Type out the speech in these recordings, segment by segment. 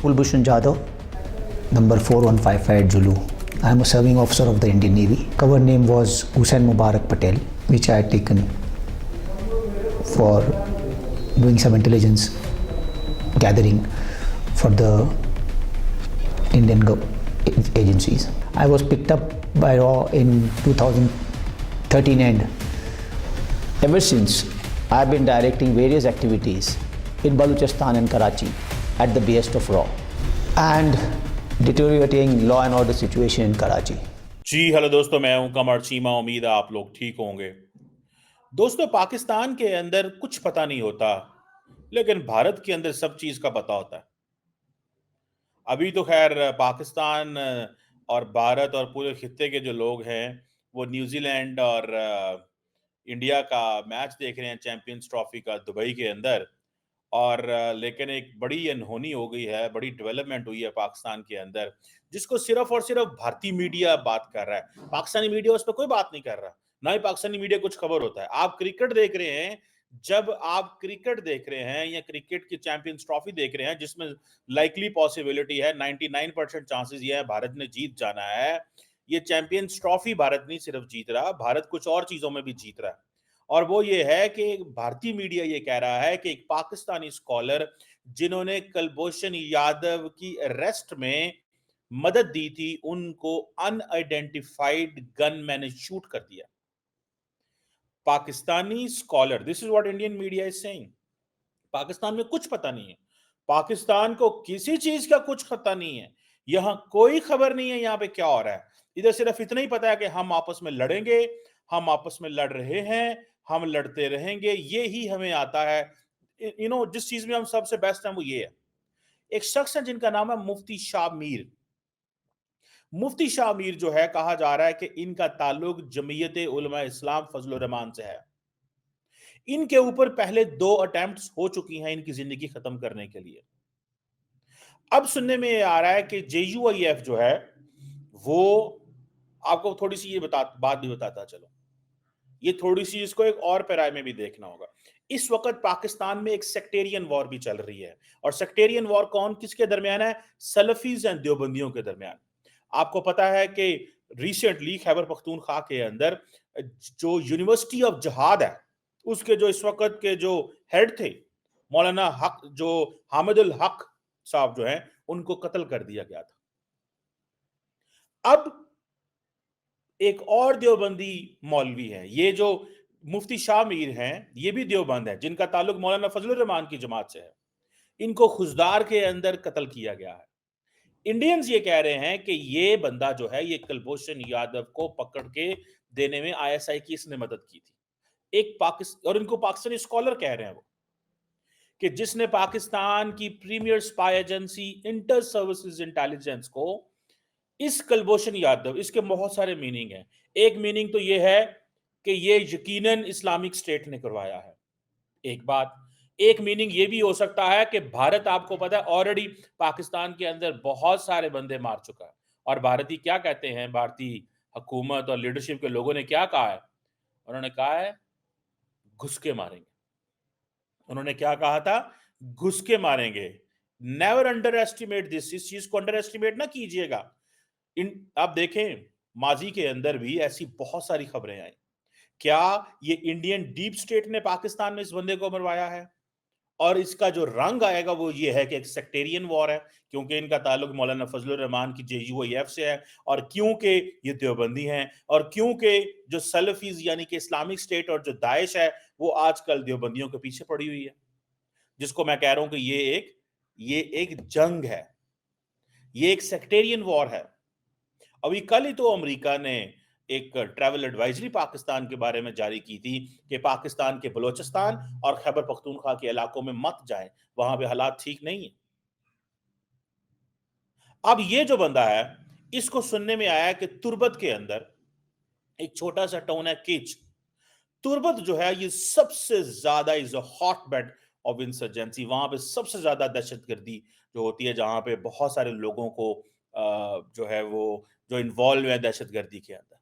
Kulbhushan Jadhav, number 4155 Zulu. I am a serving officer of the Indian Navy. Cover name was Hussain Mubarak Patel, which I had taken for doing some intelligence gathering for the Indian agencies. I was picked up by RAW in 2013 and ever since I have been directing various activities in Balochistan and Karachi at the behest of RAW and deteriorating law and order situation in Karachi. जी hello दोस्तों, मैं हूं कमर चीमा। उम्मीद है आप लोग ठीक होंगे। दोस्तों, पाकिस्तान के अंदर कुछ पता नहीं होता, लेकिन भारत के अंदर सब चीज का पता होता है। अभी तो खैर पाकिस्तान और भारत और पूरे खित्ते के जो लोग हैं वो न्यूजीलैंड और इंडिया का मैच देख रहे हैं चैंपियंस ट्रॉफी का दुबई के अंदर। और लेकिन एक बड़ी अनहोनी हो गई है, बड़ी डेवलपमेंट हुई है पाकिस्तान के अंदर, जिसको सिर्फ और सिर्फ भारतीय मीडिया बात कर रहा है। पाकिस्तानी मीडिया उस पर कोई बात नहीं कर रहा, ना ही पाकिस्तानी मीडिया कुछ खबर होता है। आप क्रिकेट देख रहे हैं, जब आप क्रिकेट देख रहे हैं या क्रिकेट की चैंपियंस ट्रॉफी देख रहे हैं जिसमें लाइकली पॉसिबिलिटी है, 99% चांसेस ये है भारत ने जीत जाना है। ये चैंपियंस ट्रॉफी भारत नहीं सिर्फ जीत रहा, भारत कुछ और चीजों में भी जीत रहा है। और वो ये है कि भारतीय मीडिया ये कह रहा है कि एक पाकिस्तानी स्कॉलर जिन्होंने कुलभूषण यादव की अरेस्ट में मदद दी थी, उनको अनआइडेंटिफाइड गनमैन ने शूट कर दिया। Pakistani scholar, this is what Indian media is saying. Pakistan में कुछ पता नहीं है, पाकिस्तान को किसी चीज का कुछ पता नहीं है, यहां कोई खबर नहीं है यहाँ पे क्या हो रहा है। इधर सिर्फ इतना ही पता है कि हम आपस में लड़ेंगे, हम आपस में लड़ रहे हैं, हम लड़ते रहेंगे, ये ही हमें आता है। जिस चीज में हम सबसे बेस्ट हैं वो ये है। एक शख्स है जिनका नाम है मुफ्ती शाह मीर। मुफ्ती शाह मीर जो है, कहा जा रहा है कि इनका ताल्लुक जमीयत उलमा इस्लाम फजल रहमान से है। इनके ऊपर पहले 2 अटेम्प्ट्स हो चुकी हैं इनकी जिंदगी खत्म करने के लिए। अब सुनने में आ रहा है कि JUIF जो है वो, आपको थोड़ी सी ये बात भी बताता चलो, ये थोड़ी सी इसको एक और पैराए में भी देखना होगा। इस वक्त पाकिस्तान में एक सेक्टेरियन वॉर भी चल रही है, और सेक्टेरियन वॉर कौन किसके दरमियान है? सलफीज एंड देवबंदियों के दरमियान। आपको पता है कि रिसेंटली खैबर पख्तूनख्वा के अंदर जो यूनिवर्सिटी ऑफ जहाद है, उसके जो इस वक्त के जो हेड थे मौलाना हक, जो हामिदुल हक साहब जो हैं, उनको कत्ल कर दिया गया था। अब एक और देवबंदी मौलवी है, ये जो मुफ्ती शाह मीर हैं, ये भी देवबंद है, जिनका ताल्लुक मौलाना फजलुर रहमान की जमात से है। इनको खुजदार के अंदर कत्ल किया गया है। इंडियंस ये कह रहे हैं कि ये बंदा जो है, ये कुलभूषण यादव को पकड़ के देने में ISI की इसने मदद की थी। एक पाकिस्तान, और इनको पाकिस्तानी स्कॉलर कह रहे हैं वो, कि जिसने पाकिस्तान की premier spy agency inter services intelligence को, इस कुलभूषण यादव, इसके बहुत सारे मीनिंग हैं। एक मीनिंग तो यह है कि ये यकीनन इस्लामिक स्टेट ने करवाया है, एक बात। एक मीनिंग ये भी हो सकता है कि भारत, आपको पता है ऑलरेडी पाकिस्तान के अंदर बहुत सारे बंदे मार चुका है। और भारतीय क्या कहते हैं, भारतीय हुकूमत और लीडरशिप के लोगों ने क्या कहा है? उन्होंने कहा है घुस के मारेंगे। उन्होंने क्या कहा था? घुस के मारेंगे। नेवर अंडर एस्टिमेट दिस, इस चीज को अंडर एस्टिमेट ना कीजिएगा। आप देखें, माजी के अंदर भी ऐसी बहुत सारी खबरें आई। क्या ये इंडियन डीप स्टेट ने पाकिस्तान में इस बंदे को मरवाया है? और इसका जो रंग आएगा वो ये है कि एक सेक्टेरियन वॉर है, क्योंकि इनका ताल्लुक मौलाना फजलुर रहमान की JUIF से है, और क्योंकि ये देवबंदी हैं, और क्योंकि जो सलफीज यानी कि इस्लामिक स्टेट और जो दाइश है वो आजकल देवबंदियों के पीछे पड़ी हुई है, जिसको मैं कह रहा हूं कि ये एक जंग है, ये एक सेक्टेरियन वॉर है। अभी कल ही तो अमेरिका ने एक ट्रैवल एडवाइजरी पाकिस्तान के बारे में जारी की थी कि पाकिस्तान के बलोचिस्तान और खैबर पख्तूनख्वा के इलाकों में मत जाएं, वहां पे हालात ठीक नहीं है। अब ये जो बंदा है, इसको सुनने में आया कि तुर्बत के अंदर एक छोटा सा टाउन है किच। तुर्बत जो है ये सबसे ज्यादा is a hotbed of insurgency. वहां पे सबसे ज्यादा दहशतगर्दी जो होती है, जहां पे बहुत सारे लोगों को जो है वो जो इन्वॉल्व है दहशतगर्दी के अंदर।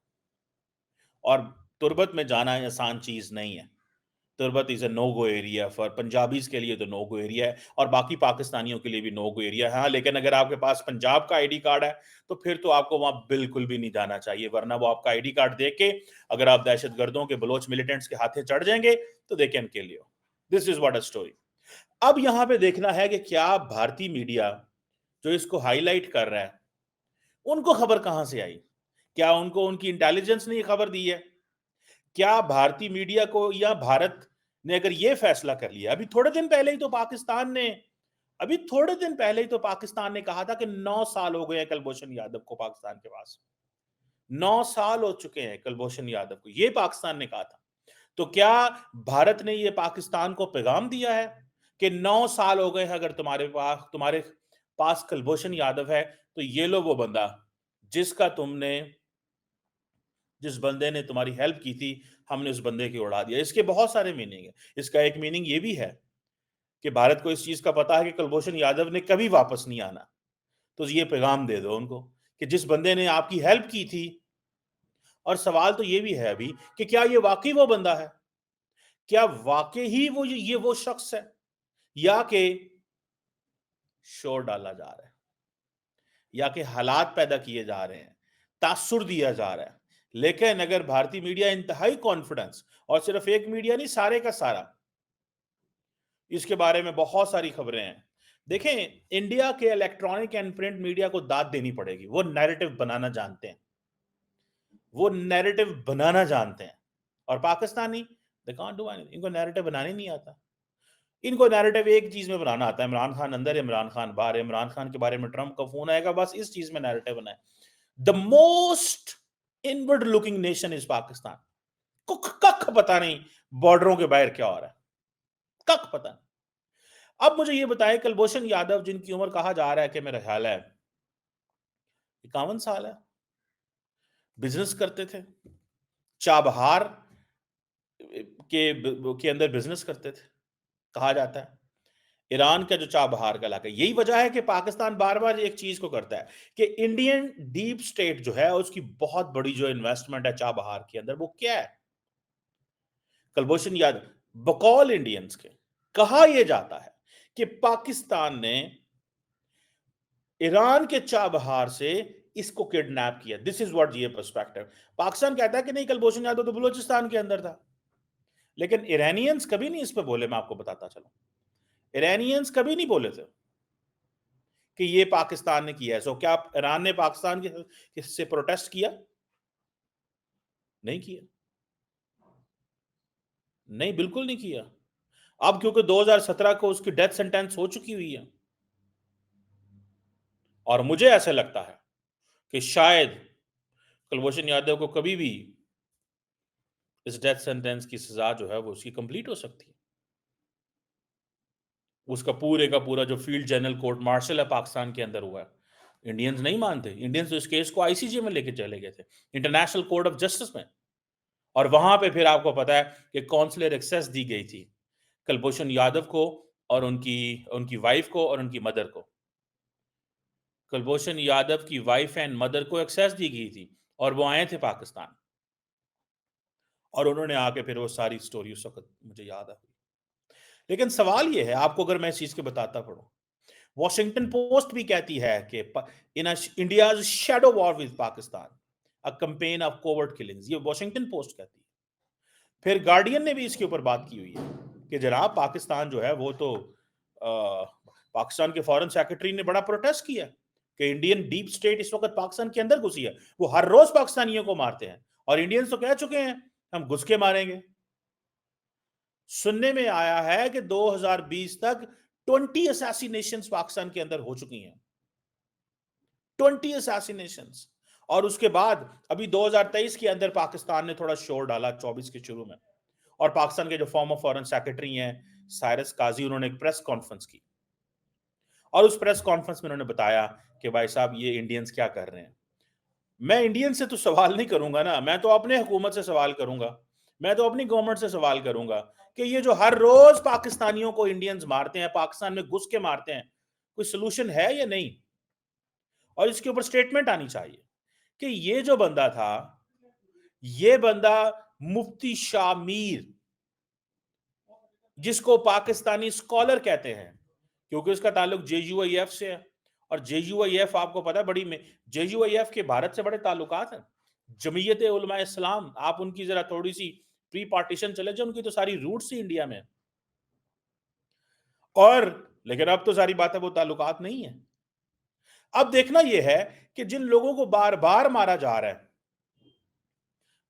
और तुर्बत में जाना आसान चीज नहीं है। Turbat is a no go area for Punjabis के लिए, तो नो गो एरिया है, और बाकी पाकिस्तानियों के लिए भी नो गो एरिया है। हाँ, लेकिन अगर आपके पास पंजाब का आईडी कार्ड है तो फिर तो आपको वहां बिल्कुल भी नहीं जाना चाहिए, वरना वो आपका आईडी कार्ड देख के अगर आप दहशतगर्दों के बलोच मिलिटेंट्स के हाथे चढ़ जाएंगे तो they can kill you. This is what a story. अब यहां पे देखना है कि क्या भारतीय मीडिया जो इसको हाईलाइट कर रहा है उनको खबर कहां से आई? क्या उनको उनकी इंटेलिजेंस ने ये खबर दी है? क्या भारतीय मीडिया को, या भारत ने अगर ये फैसला कर लिया, अभी थोड़े दिन पहले ही तो पाकिस्तान ने कहा था कि 9 साल हो गए हैं कुलभूषण यादव को पाकिस्तान के पास। 9 साल हो चुके हैं कुलभूषण यादव को, ये पाकिस्तान ने कहा था। तो क्या भारत ने ये पाकिस्तान को पैगाम दिया है कि 9 साल हो गए हैं, अगर तुम्हारे पास कुलभूषण यादव है तो ये लो वो बंदा जिसका तुमने जिस बंदे ने तुम्हारी हेल्प की थी, हमने उस बंदे की उड़ा दिया। इसके बहुत सारे मीनिंग है। इसका एक मीनिंग ये भी है कि भारत को इस चीज का पता है कि कुलभूषण यादव ने कभी वापस नहीं आना, तो ये पैगाम दे दो उनको कि जिस बंदे ने आपकी हेल्प की थी। और सवाल तो ये भी है अभी कि क्या ये वाकई वो बंदा है? क्या वाकई ही ये वो शख्स है, या कि शोर डाला जा रहा है, या कि हालात पैदा किए जा रहे हैं, तासुर दिया जा रहा है? लेकिन अगर भारतीय मीडिया इंतहाई कॉन्फिडेंस, और सिर्फ एक मीडिया नहीं, सारे का सारा, इसके बारे में बहुत सारी खबरें हैं। देखें, इंडिया के इलेक्ट्रॉनिक एंड प्रिंट मीडिया को दाद देनी पड़ेगी। वो नैरेटिव बनाना जानते हैं, वो नैरेटिव बनाना जानते हैं। और Pakistani, they can't do anything, इनको नैरेटिव बनाने नहीं आता। इनको नैरेटिव एक चीज में बनाना आता है, इमरान खान अंदर, इमरान खान बाहर, इमरान खान के बारे में ट्रंप का फोन आएगा, बस इस चीज में नैरेटिव बनाए। The most inward looking nation is Pakistan. कख पता नहीं बॉर्डरों के बाहर क्या हो रहा है, कख पता नहीं। अब मुझे ये बताएं, कुलभूषण यादव जिनकी उम्र कहा जा रहा है कि मेरा ख्याल है 51 साल है, बिजनेस करते थे, चाबहार के अंदर बिजनेस करते थे कहा जाता है। ईरान का जो चाबहार का इलाका, यही वजह है कि पाकिस्तान बार बार एक चीज को करता है कि इंडियन डीप स्टेट जो है उसकी बहुत बड़ी जो इन्वेस्टमेंट है चाबहार के अंदर, वो क्या है? कुलभूषण यादव बकौल इंडियंस के कहा यह जाता है कि पाकिस्तान ने ईरान के चाबहार से इसको किडनैप किया। दिस इज व्हाट ये पर्सपेक्टिव। पाकिस्तान कहता है कि नहीं, कुलभूषण यादव तो बलूचिस्तान के अंदर था, लेकिन ईरानियंस कभी नहीं इस पे बोले। मैं आपको बताता चलूं, ईरानियंस कभी नहीं बोले थे कि ये पाकिस्तान ने किया है। सो क्या ईरान ने पाकिस्तान के से प्रोटेस्ट किया? नहीं किया, नहीं, बिल्कुल नहीं किया। अब क्योंकि 2017 को उसकी डेथ सेंटेंस हो चुकी हुई है, और मुझे ऐसा लगता है कि शायद कुलभूषण यादव को कभी भी इस डेथ सेंटेंस की सजा जो है वो उसकी कंप्लीट हो सकती है। उसका पूरे का पूरा जो फील्ड जनरल कोर्ट मार्शल है पाकिस्तान के अंदर हुआ है, इंडियंस नहीं मानते। इंडियंस तो इस केस को आईसीजे में लेके चले गए थे, इंटरनेशनल कोर्ट ऑफ जस्टिस में, और वहां पे फिर आपको पता है कि काउंसलर एक्सेस दी गई थी कुलभूषण यादव को, और उनकी उनकी वाइफ को, और उनकी मदर को। कुलभूषण यादव की वाइफ एंड मदर को एक्सेस दी गई थी, और वो आए थे पाकिस्तान, और उन्होंने आके फिर वो सारी स्टोरी उस वक्त मुझे याद आ गई। लेकिन सवाल ये है, आपको अगर मैं इस चीज के बताता पढ़ूं, वॉशिंगटन पोस्ट भी कहती है कि in India's shadow war with Pakistan, a campaign of covert killings, ये वॉशिंगटन पोस्ट कहती है। फिर गार्डियन ने भी इसके ऊपर बात की हुई है कि जनाब पाकिस्तान जो है वो तो पाकिस्तान के फॉरेन सेक्रेटरी ने बड़ा प्रोटेस्ट किया कि इंडियन डीप स्टेट इस वक्त पाकिस्तान के अंदर घुसी है, वो हर रोज पाकिस्तानियों को मारते हैं, और इंडियंस तो कह चुके हैं हम घुस के मारेंगे। सुनने में आया है कि 2020 तक 20 असैसिनेशंस पाकिस्तान के अंदर हो चुकी हैं, 20 असैसिनेशंस। और उसके बाद अभी 2023 के अंदर पाकिस्तान ने थोड़ा शोर डाला 24 के शुरू में, और पाकिस्तान के जो फॉर्मर फॉरेन सेक्रेटरी हैं साइरस काजी, उन्होंने एक प्रेस कॉन्फ्रेंस की, और उस प्रेस कॉन्फ्रेंस में उन्होंने बताया कि भाई साहब ये इंडियंस क्या कर रहे हैं। मैं इंडियन से तो सवाल नहीं करूंगा ना, मैं तो अपने हुकूमत से सवाल करूंगा, मैं तो अपनी गवर्नमेंट से सवाल करूंगा कि ये जो हर रोज पाकिस्तानियों को इंडियंस मारते हैं, पाकिस्तान में घुस के मारते हैं, कोई सोल्यूशन है या नहीं? और इसके ऊपर स्टेटमेंट आनी चाहिए कि ये जो बंदा था, ये बंदा मुफ्ती शाह मीर, जिसको पाकिस्तानी स्कॉलर कहते हैं, क्योंकि उसका ताल्लुक जेयूआईएफ से है। और जेयूआईएफ आपको पता है बड़ी में, जेयूआईएफ के भारत से बड़े ताल्लुकात हैं। जमीयत उलमा इस्लाम, आप उनकी जरा थोड़ी सी प्री पार्टीशन चले जाओ, उनकी तो सारी रूट्स ही इंडिया में। और लेकिन अब तो सारी बात है वो ताल्लुकात नहीं है। अब देखना यह है कि जिन लोगों को बार बार मारा जा रहा है,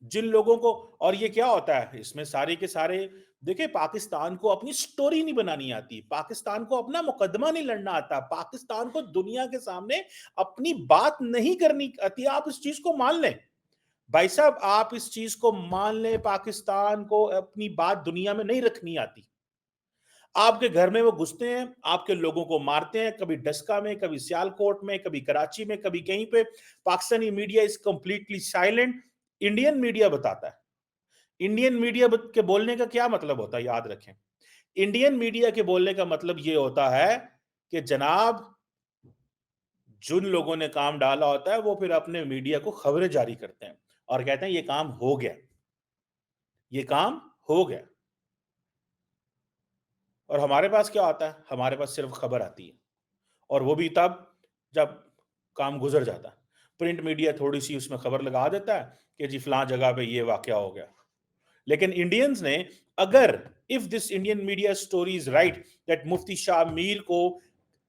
जिन लोगों को, और ये क्या होता है इसमें सारे के सारे, देखिए पाकिस्तान को अपनी स्टोरी नहीं बनानी आती, पाकिस्तान को अपना मुकदमा नहीं लड़ना आता, पाकिस्तान को दुनिया के सामने अपनी बात नहीं करनी आती। आप इस चीज को मान लें भाई साहब, आप इस चीज को मान लें, पाकिस्तान को अपनी बात दुनिया में नहीं रखनी आती। आपके घर में वो घुसते हैं, आपके लोगों को मारते हैं, कभी डस्का में, कभी सियालकोट में, कभी कराची में, कभी कहीं पे। Pakistani media is completely silent. Indian media बताता है। इंडियन मीडिया के बोलने का क्या मतलब होता है, याद रखें। इंडियन मीडिया के बोलने का मतलब यह होता है कि जनाब, जिन लोगों ने काम डाला होता है वो फिर अपने मीडिया को खबरें जारी करते हैं और कहते हैं ये काम हो गया, ये काम हो गया। और हमारे पास क्या आता है, हमारे पास सिर्फ खबर आती है, और वो भी तब जब काम गुजर जाता है। प्रिंट मीडिया थोड़ी सी उसमें खबर लगा देता है कि जी फलां जगह पे ये वाकया हो गया। लेकिन इंडियंस ने, अगर if this Indian media story is right that Mufti Shah Mir को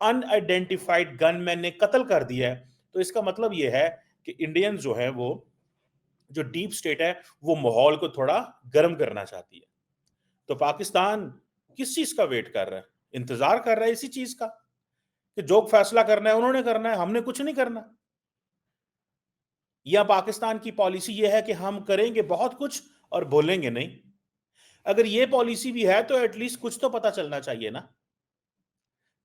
अनआइडेंटिफाइड गनमैन ने कत्ल कर दिया है, तो इसका मतलब यह है कि इंडियंस जो है, वो जो डीप स्टेट है, वो माहौल को थोड़ा गर्म करना चाहती है। तो पाकिस्तान किस चीज का वेट कर रहा है, इंतजार कर रहा है इसी चीज का कि जो फैसला करना है उन्होंने करना है, हमने कुछ नहीं करना। या पाकिस्तान की पॉलिसी यह है कि हम करेंगे बहुत कुछ और बोलेंगे नहीं। अगर यह पॉलिसी भी है तो एटलीस्ट कुछ तो पता चलना चाहिए ना,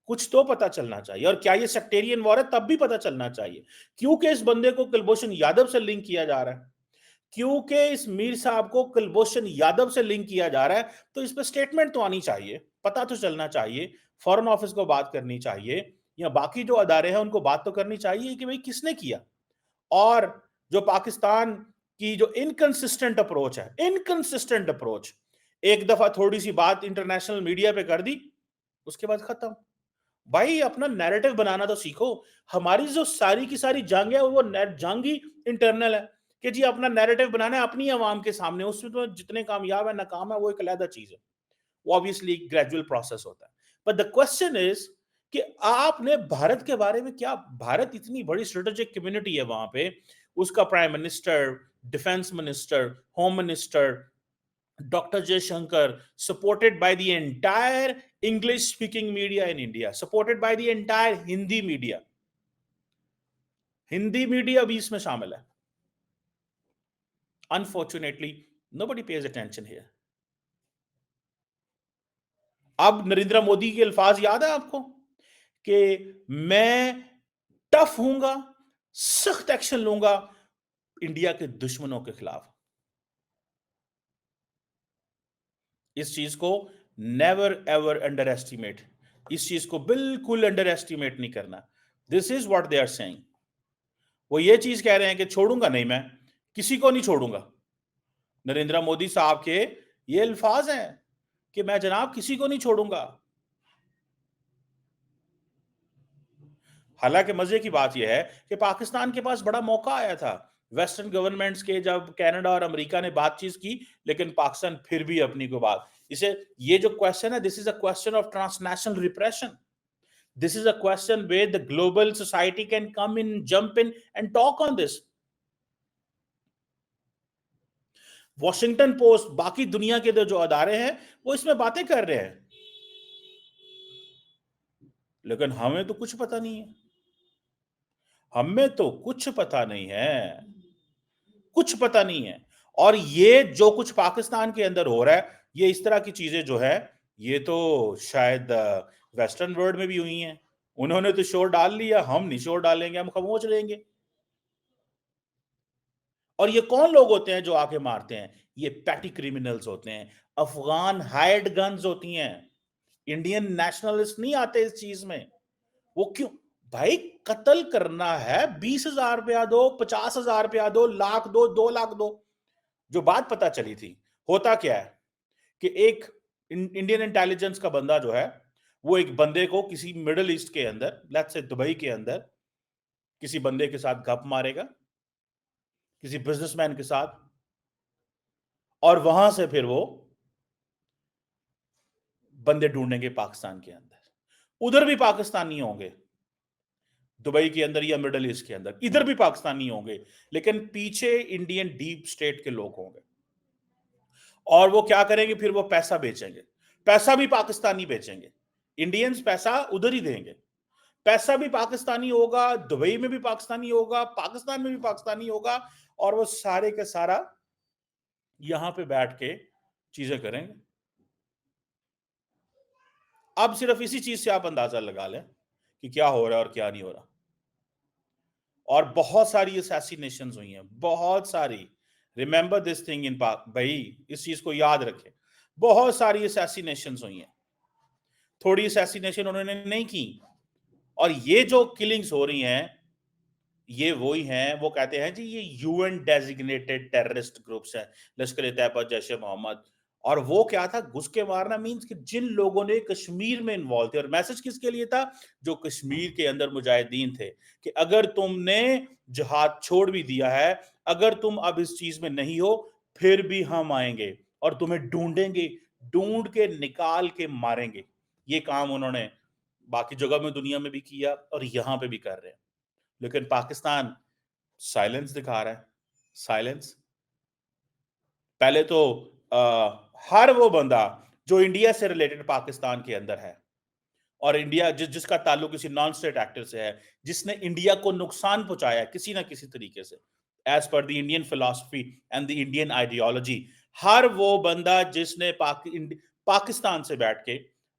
कुछ तो पता चलना चाहिए। और क्या ये सेक्टेरियन वॉर है, तब भी पता चलना चाहिए। क्योंकि इस बंदे को कुलभूषण यादव से लिंक किया जा रहा है, क्योंकि इस मीर साहब को कुलभूषण यादव से लिंक किया जा रहा है, तो इस पर स्टेटमेंट तो आनी चाहिए, पता तो चलना चाहिए। फॉरेन ऑफिस को बात करनी चाहिए, या बाकी जो अदारे हैं उनको बात तो करनी चाहिए कि भाई किसने किया। और जो पाकिस्तान की जो इनकंसिस्टेंट अप्रोच है, इनकंसिस्टेंट अप्रोच, एक दफा थोड़ी सी बात इंटरनेशनल मीडिया पे कर दी, उसके बाद खत्म। भाई अपना नैरेटिव बनाना तो सीखो। हमारी जो सारी की सारी जंग है वो जंग ही इंटरनल है कि जी अपना नैरेटिव बनाना है अपनी आवाम के सामने। उसमें तो जितने कामयाब है नाकाम है वो एक अलग चीज है, वो ऑब्वियसली ग्रेजुअल प्रोसेस होता है। बट द क्वेश्चन इज कि आपने भारत के बारे में क्या, भारत इतनी बड़ी स्ट्रेटेजिक कम्युनिटी है वहां पे, उसका prime minister, defence minister, home minister, Dr. Jaishankar, supported by the entire English speaking media in India, supported by the entire Hindi media. Hindi media भी इसमें शामिल है। Unfortunately, nobody pays attention here. अब नरेंद्र मोदी के अल्फाज याद है आपको कि मैं टफ हूंगा, सख्त एक्शन लूंगा इंडिया के दुश्मनों के खिलाफ। इस चीज को नेवर एवर अंडर एस्टिमेट, इस चीज को बिल्कुल अंडर एस्टिमेट नहीं करना। This is what they are saying. वो ये चीज कह रहे हैं कि छोड़ूंगा नहीं, मैं किसी को नहीं छोड़ूंगा। नरेंद्र मोदी साहब के ये अल्फाज हैं कि मैं जनाब किसी को नहीं छोड़ूंगा। हालांकि मजे की बात यह है कि पाकिस्तान के पास बड़ा मौका आया था वेस्टर्न गवर्नमेंट्स के, जब कनाडा और अमेरिका ने बातचीत की, लेकिन पाकिस्तान फिर भी अपनी को बात, इसे, ये जो क्वेश्चन है, this is a question of transnational repression. This is a question where the global society can come in, jump in and talk on this. Washington post, बाकी दुनिया के जो अदारे हैं वो इसमें बातें कर रहे हैं, लेकिन हमें तो कुछ पता नहीं है। हमें तो कुछ पता नहीं है, कुछ पता नहीं है। और ये जो कुछ पाकिस्तान के अंदर हो रहा है, ये इस तरह की चीजें जो है, ये तो शायद वेस्टर्न वर्ल्ड में भी हुई हैं। उन्होंने तो शोर डाल लिया, हम नहीं शोर डालेंगे, हम खामोश रहेंगे। और ये कौन लोग होते हैं जो आके मारते हैं? ये पैटी क्रिमिनल्स होते हैं, अफगान हायर्ड गन्स होती हैं। इंडियन नेशनलिस्ट नहीं आते इस चीज में। वो क्यों भाई, कत्ल करना है, 20,000 रुपया दो, 50,000 रुपया दो, लाख दो, 2 लाख दो। जो बात पता चली थी, होता क्या है कि एक इंडियन इंटेलिजेंस का बंदा जो है वो एक बंदे को किसी मिडिल ईस्ट के अंदर, लेट्स से दुबई के अंदर, किसी बंदे के साथ गप मारेगा, किसी बिजनेसमैन के साथ, और वहां से फिर वो बंदे ढूंढेंगे पाकिस्तान के अंदर। उधर भी पाकिस्तानी होंगे, दुबई के अंदर या मिडिल ईस्ट के अंदर, इधर भी पाकिस्तानी होंगे, लेकिन पीछे इंडियन डीप स्टेट के लोग होंगे। और वो क्या करेंगे, फिर वो पैसा बेचेंगे, पैसा भी पाकिस्तानी बेचेंगे, इंडियंस पैसा उधर ही देंगे, पैसा भी पाकिस्तानी होगा, दुबई में भी पाकिस्तानी होगा, पाकिस्तान में भी पाकिस्तानी होगा, और वो सारे के सारा यहां पे बैठ के चीजें करेंगे। अब सिर्फ इसी चीज से आप अंदाजा लगा लें कि क्या हो रहा है और क्या नहीं हो रहा। और बहुत सारी असैसिनेशंस हुई हैं, बहुत सारी। रिमेंबर दिस थिंग इन पाक, भाई इस चीज को याद रखें, बहुत सारी असैसिनेशंस हुई हैं, थोड़ी असैसिनेशन उन्होंने नहीं की। और ये जो किलिंग्स हो रही हैं, ये वही हैं, वो कहते हैं जी ये यूएन डेजिग्नेटेड टेररिस्ट ग्रुप्स हैं, लश्कर ए तैयबा, जैश ए मोहम्मद। और वो क्या था, घुस के मारना मींस कि जिन लोगों ने कश्मीर में इन्वॉल्व थे, और मैसेज किसके लिए था, जो कश्मीर के अंदर मुजाहिदीन थे, कि अगर तुमने जिहाद छोड़ भी दिया है, अगर तुम अब इस चीज में नहीं हो, फिर भी हम आएंगे और तुम्हें ढूंढेंगे, ढूंढ के निकाल के मारेंगे। ये काम उन्होंने बाकी जगह में दुनिया में भी किया और यहां पे भी कर रहे हैं। लेकिन पाकिस्तान साइलेंस दिखा रहा है, साइलेंस। पहले तो हर वो बंदा जो इंडिया से रिलेटेड पाकिस्तान के अंदर है, और इंडिया जिसका ताल्लुक किसी नॉन स्टेट एक्टर से है, जिसने इंडिया को नुकसान पहुंचाया किसी ना किसी तरीके से, as per the Indian philosophy and the Indian ideology, हर वो बंदा जिसने पाकिस्तान से बैठ के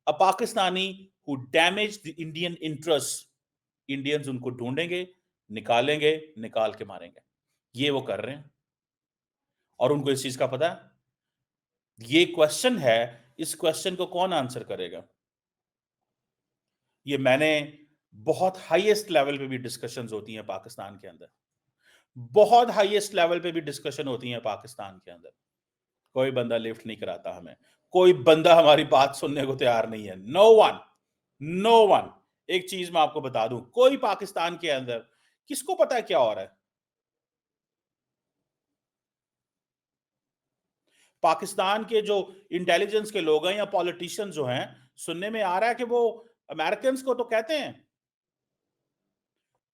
a Pakistani who damage the Indian interest, Indians उनको ढूंढेंगे, निकालेंगे, निकाल के मारेंगे। ये वो कर रहे हैं और उनको इस चीज का पता है। ये क्वेश्चन है, इस क्वेश्चन को कौन आंसर करेगा? ये मैंने बहुत हाईएस्ट लेवल पे भी डिस्कशंस होती हैं पाकिस्तान के अंदर, बहुत हाईएस्ट लेवल पे भी डिस्कशन होती हैं पाकिस्तान के अंदर। कोई बंदा लिफ्ट नहीं कराता हमें, कोई बंदा हमारी बात सुनने को तैयार नहीं है। No one, no one. एक चीज मैं आपको बता दूं, कोई पाकिस्तान के अंदर, किसको पता है क्या हो रहा है? पाकिस्तान के जो इंटेलिजेंस के लोग हैं या पॉलिटिशियंस जो हैं, सुनने में आ रहा है कि वो अमेरिकन को तो कहते हैं।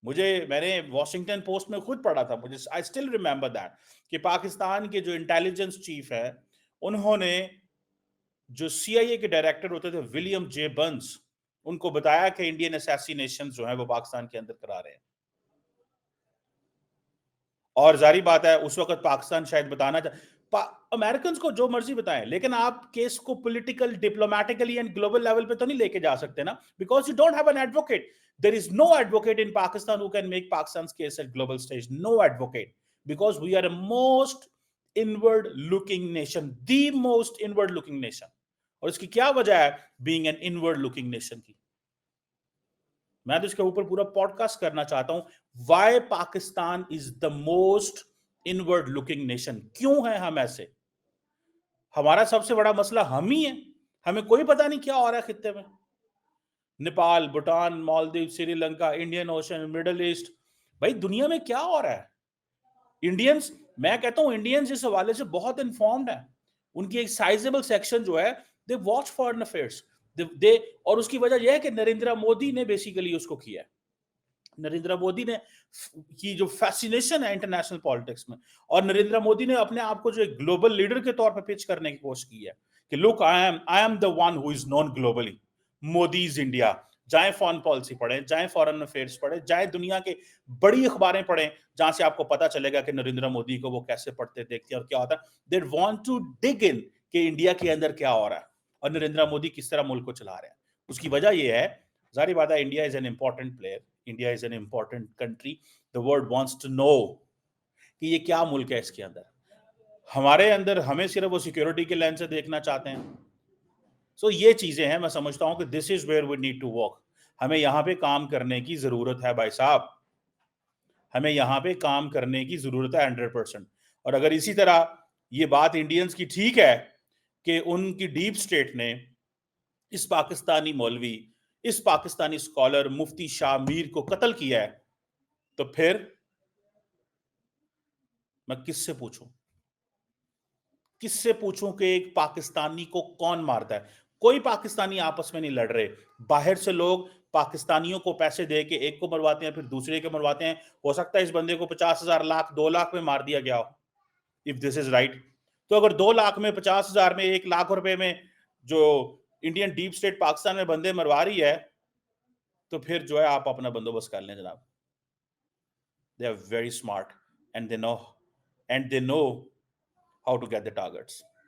मैंने वॉशिंगटन पोस्ट में खुद पढ़ा था, मुझे आई स्टिल रिमेंबर दैट, कि पाकिस्तान के जो इंटेलिजेंस चीफ है, उन्होंने जो सीआईए के डायरेक्टर होते थे विलियम जे बंस, उनको बताया कि इंडियन असैसिनेशन जो है वो पाकिस्तान के अंदर करा रहे हैं। और जारी बात है उस वक्त पाकिस्तान शायद बताना अमेरिकन को जो मर्जी बताएं, लेकिन आप केस को political, diplomatically and global level पे तो नहीं लेके जा सकते ना, because you don't have an advocate. There is no advocate in Pakistan who can make Pakistan case at global stage, no advocate, because we are a most inward looking nation, the most inward looking nation. और इसकी क्या वजह है being an inward looking nation की? मैं तो इसके ऊपर पूरा पॉडकास्ट करना चाहता हूं, why Pakistan is the most inward looking nation. क्यों है हम ऐसे? हमारा सबसे बड़ा मसला हम ही है, हमें कोई पता नहीं क्या हो रहा है खित्ते में। Nepal, Bhutan, Maldives, Sri Lanka, Indian ocean, middle east, भाई दुनिया में क्या हो रहा है? इंडियंस, मैं कहता हूं इंडियंस इस हवाले से बहुत इन्फॉर्म्ड है। उनकी एक साइजेबल सेक्शन जो है, दे वॉच फॉरेन अफेयर्स, दे और उसकी वजह यह है कि नरेंद्र मोदी ने बेसिकली उसको किया है। नरेंद्र मोदी ने की जो फैसिनेशन है इंटरनेशनल पॉलिटिक्स में, और नरेंद्र मोदी ने अपने आप को जो एक ग्लोबल लीडर के तौर पर पिच करने की कोशिश की है कि look, I am the one who is known globally, Modi is India. जाए फॉरेन पॉलिसी पढ़ें, जाए फॉरेन अफेयर्स पढ़ें, जाए दुनिया के बड़ी अखबारें पढ़ें, जहां से आपको पता चलेगा कि नरेंद्र मोदी को वो कैसे पढ़ते देखते हैं और क्या होता है। दे वांट टू डिग इन कि इंडिया के अंदर क्या हो रहा है और नरेंद्र मोदी किस तरह मुल्क को चला रहे हैं। उसकी वजह यह है, जारी बात है, India is an important player, India is an important country, the world wants to know कि ये क्या मुल्क है इसके अंदर। हमारे अंदर हमें सिर्फ वो सिक्योरिटी के लेंस से देखना चाहते हैं। सो ये चीजें हैं, मैं समझता हूं कि this is where we need to work. हमें यहां पे काम करने की जरूरत है भाई साहब, हमें यहां पे काम करने की जरूरत है 100%। और अगर इसी तरह ये बात इंडियंस की ठीक है, कि उनकी डीप स्टेट ने इस पाकिस्तानी मौलवी, इस पाकिस्तानी स्कॉलर मुफ्ती शाह मीर को कत्ल किया है, तो फिर मैं किससे पूछूं? किससे पूछूं कि एक पाकिस्तानी को कौन मारता है? कोई पाकिस्तानी आपस में नहीं लड़ रहे। बाहर से लोग पाकिस्तानियों को पैसे दे के एक को मरवाते हैं, फिर दूसरे को मरवाते हैं। हो सकता है इस बंदे को 50,000 लाख 2 लाख में मार दिया गया हो, इफ दिस इज राइट। तो अगर 2 लाख में, 50,000 में, 1 लाख रुपए में जो इंडियन डीप स्टेट पाकिस्तान में बंदे मरवा रही है, तो फिर जो है आप अपना बंदोबस्त कर लें जनाब। They are very smart and they know how to get the targets.